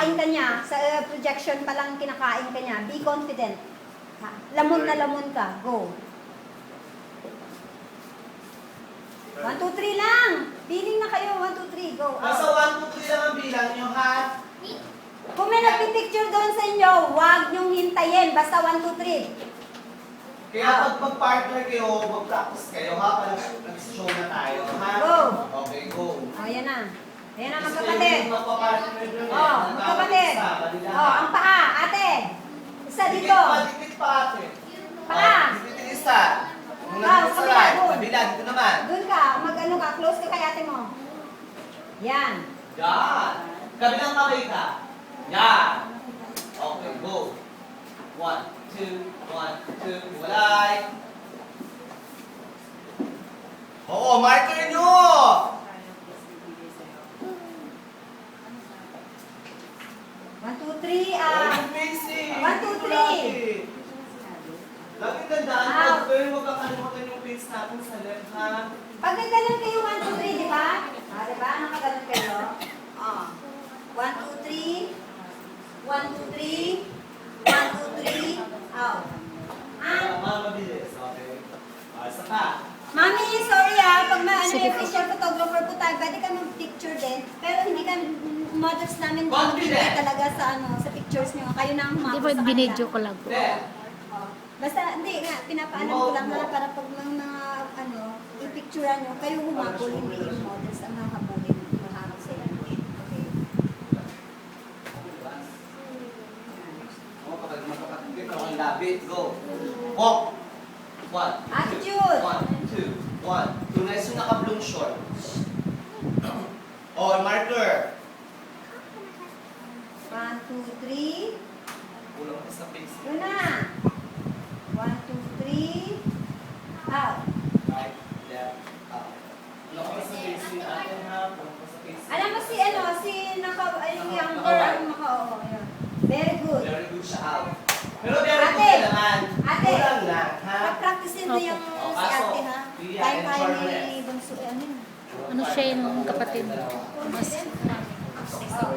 kinakain ka niya, sa projection pa lang kinakain ka niya, be confident. Ha? Lamon na lamon ka. Go. 1, 2, 3 lang. Piling na kayo. 1, 2, 3. Go. Basta 1, 2, 3 lang ang bilang nyo, ha? Kung may nagpipicture doon sa inyo, huwag niyong hintayin. Basta 1, 2, 3. Kaya pag mag-partner kayo, mag-practice kayo, ha? Parang nag-show na tayo, ha? Go. Okay, go. O, yan na. Ayan na, magkapatid. Magpa-partner dun, O, magkapatid. O, ang paa. Ate. Isa dito. Dikit pa, ate. Paa. Dikit yung isa. Muna Ah, dito sa sa kabila, right. doon. Kabila, dito naman. Doon ka. Mag-ano ka. Close ka kay ate mo. Yan. Yan. Kabilang kamay ka. Yan. Okay, go. 1, 2, 1, 2. Walay. Oo, marker nyo! 1, 2, 3. Walang facing. 1, 2, 3. Laging tandaan Out. ko, pero huwag kakalimutan yung face natin sa left, ha? Pag nagganon kayo, 1, 2, 3, di ba? Diba? Nakaganon kayo. 1, 2, 3. 1, 2, 3. 1, 2, 3. Out. Mabilis, okay. Isa pa. Mami, sorry pag may official photographer po tayo, pwede ka mag-picture din. Pero hindi ka, models namin Confident. talaga sa sa pictures niyo. Kayo na ang Hindi humabol ba sa kanila. binidyo ko lang po? Then, Basta, hindi nga, pinapaalam ko lang na para pag mga, i-picturean nyo, kayo humabol, hindi yung models ang hahabulin, mahabol sila. Okay. kapag magkapatid kayo, ang labit, go. Walk. 1, 2, Attitude. 1, 2, 1, 2. Nice yung naka-bloom short. Oh, marker. 1, 2, 3. Kulang ka sa face. Yun na. 1, 2, 3. Out. Right, left, up. Kulang ka sa face ni ate, ha? Kulang ka sa face. Alam mo si younger, yun. Very good. Very good siya out. Pero very Ate. good ka naman. Ate. Kulang lang, ha? Pag-practicein mo yung Oh, si kaso, ate, ha? Lia Kaya and ni Bunso, ano yun? Ano siya yung kapatid? Mas Oh.